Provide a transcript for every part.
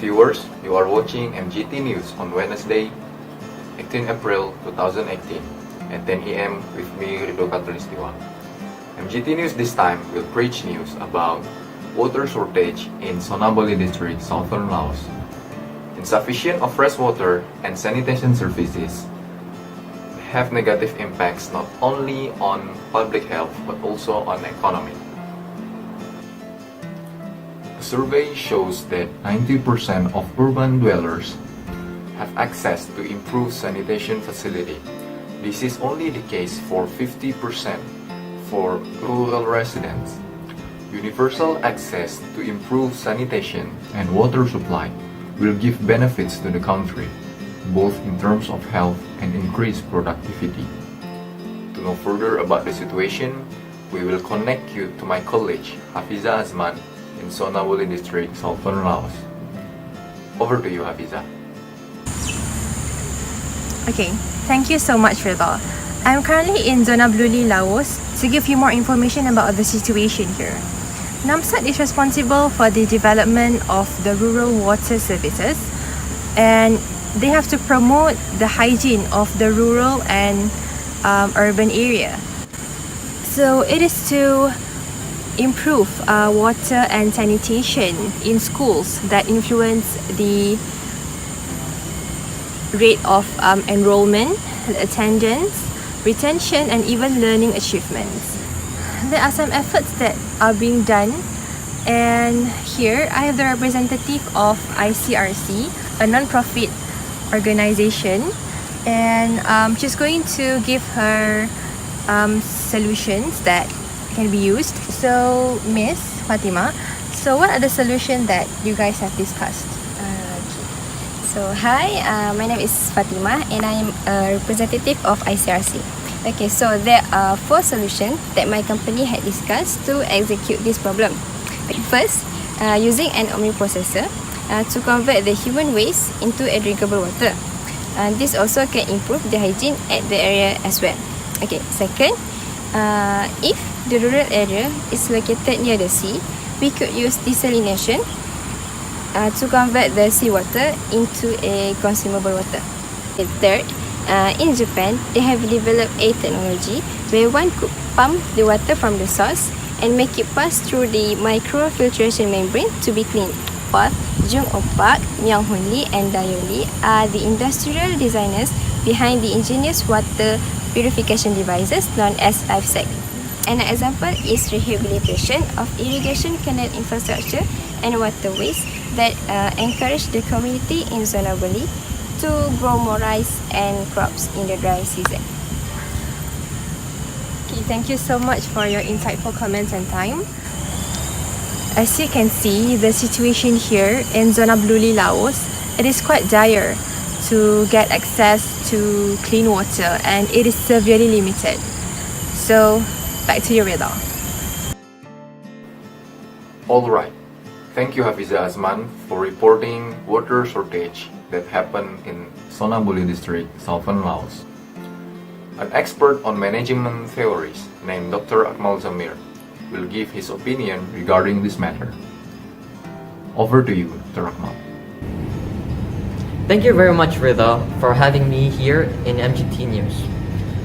viewers, you are watching MGT News on Wednesday, 18 April 2018 at 10 a.m. with me, Rido Katulistiwa. MGT News this time will preach news about water shortage in Sonaboli District, Southern Laos. Insufficient of fresh water and sanitation services have negative impacts not only on public health but also on economy. A survey shows that 90% of urban dwellers have access to improved sanitation facility. This is only the case for 50% for rural residents. Universal access to improved sanitation and water supply will give benefits to the country, both in terms of health and increased productivity. To know further about the situation, we will connect you to my colleague, Hafizah Azman, in Sonaboli District, Southern Laos. Over to you, Hafizah. Okay, thank you so much, Rida. I'm currently in Zona Bluli, Laos to give you more information about the situation here. NAMSAT is responsible for the development of the rural water services, and they have to promote the hygiene of the rural and urban area. So it is to improve water and sanitation in schools that influence the rate of enrollment, attendance, retention, and even learning achievements. There are some efforts that are being done, and here I have the representative of ICRC, a non-profit organization, and she's going to give her solutions that can be used. So, Miss Fatima, so what are the solutions that you guys have discussed? So hi, my name is Fatima and I am a representative of ICRC. Okay, so there are 4 solutions that my company had discussed to execute this problem. First, using an omniprocessor to convert the human waste into a drinkable water. This also can improve the hygiene at the area as well. Okay, second, if the rural area is located near the sea, we could use desalination to convert the seawater into a consumable water. And third, in Japan, they have developed a technology where one could pump the water from the source and make it pass through the microfiltration membrane to be cleaned. Fourth, Jung Oh Park, Myung Hoon Lee, and Dayo Lee are the industrial designers behind the ingenious water purification devices known as IFSEC. An example is rehabilitation of irrigation canal infrastructure and waterways that encourage the community in Sonaboli to grow more rice and crops in the dry season. Okay, thank you so much for your insightful comments and time. As you can see, the situation here in Zona Bluli, Laos, it is quite dire to get access to clean water, and it is severely limited. So, back to you, Rida. Alright, thank you Hafizah Azman for reporting water shortage that happened in Sonaboli District, Southern Laos. An expert on management theories named Dr. Akmal Zamir will give his opinion regarding this matter. Over to you, Dr. Akmal. Thank you very much, Rida, for having me here in MGT News.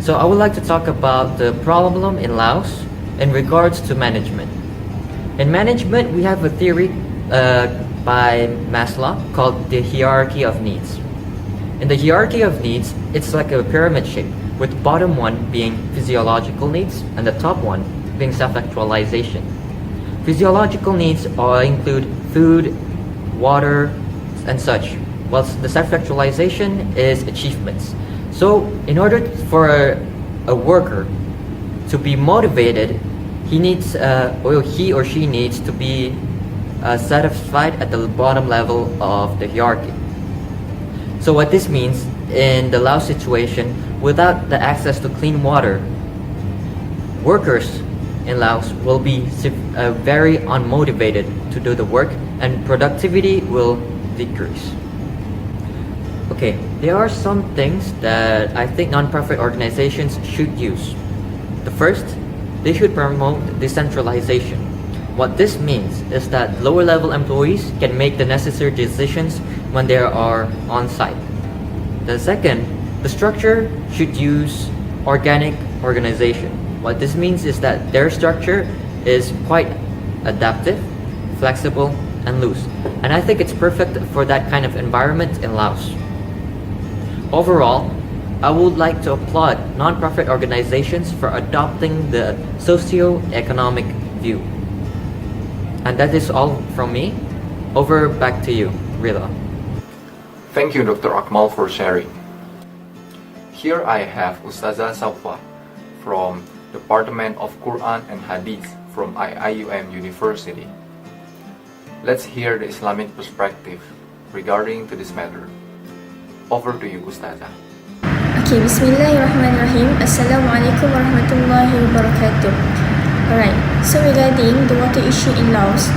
So I would like to talk about the problem in Laos in regards to management. In management, we have a theory by Maslow called the hierarchy of needs. In the hierarchy of needs, it's like a pyramid shape, with bottom one being physiological needs and the top one being self-actualization. Physiological needs include food, water, and such, whilst the self-actualization is achievements. So in order for a worker to be motivated, he or she needs to be satisfied at the bottom level of the hierarchy. So what this means in the Laos situation, without the access to clean water, workers in Laos will be very unmotivated to do the work and productivity will decrease. Okay, there are some things that I think non-profit organizations should use. The first, they should promote decentralization. What this means is that lower level employees can make the necessary decisions when they are on site. The second, the structure should use organic organization. What this means is that their structure is quite adaptive, flexible, and loose. And I think it's perfect for that kind of environment in Laos. Overall, I would like to applaud non-profit organizations for adopting the socio-economic view. And that is all from me. Over back to you, Rila. Thank you, Dr. Akmal, for sharing. Here I have Ustazah Safwa from Department of Quran and Hadith from IIUM University. Let's hear the Islamic perspective regarding to this matter. Over to you, Ustazah. Okay, Bismillahirrahmanirrahim. Assalamualaikum warahmatullahi wabarakatuh. Alright, so regarding the water issue in Laos,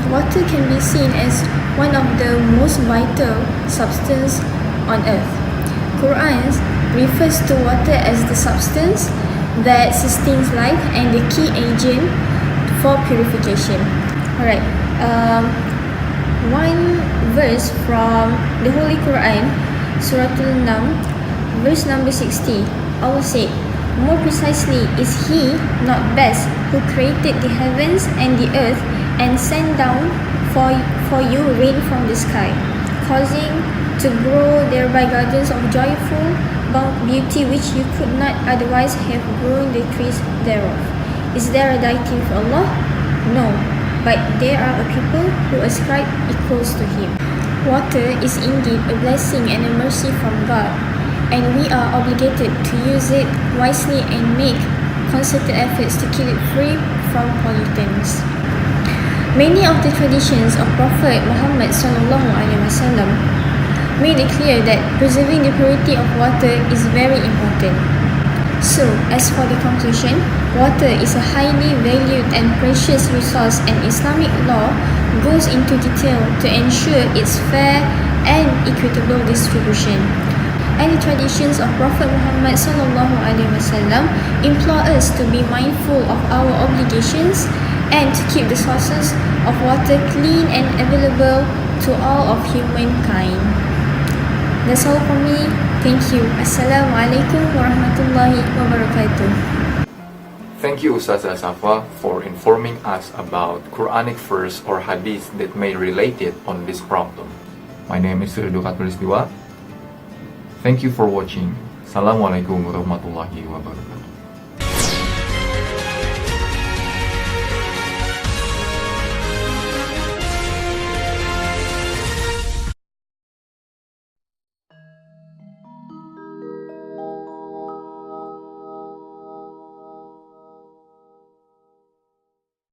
water can be seen as one of the most vital substance on earth. Quran refers to water as the substance that sustains life and the key agent for purification. Alright, one verse from the Holy Quran, Surah Al-Nam, verse number 60, Allah said, more precisely is He not best who created the heavens and the earth and sent down for you rain from the sky, causing to grow thereby gardens of joyful beauty which you could not otherwise have grown the trees thereof. Is there a deity for Allah? No, but there are a people who ascribe equals to Him. Water is indeed a blessing and a mercy from God, and we are obligated to use it wisely and make concerted efforts to keep it free from pollutants. Many of the traditions of Prophet Muhammad SAW made it clear that preserving the purity of water is very important. So, as for the conclusion, water is a highly valued and precious resource, and Islamic law goes into detail to ensure its fair and equitable distribution. And the traditions of Prophet Muhammad SAW implore us to be mindful of our obligations and to keep the sources of water clean and available to all of humankind. That's all from me. Thank you. Assalamualaikum warahmatullahi wabarakatuh. Thank you, Ustazah Safwa, for informing us about Quranic verse or hadith that may relate it on this problem. My name is Ridho Katmilistiwa. Thank you for watching. Assalamualaikum warahmatullahi wabarakatuh.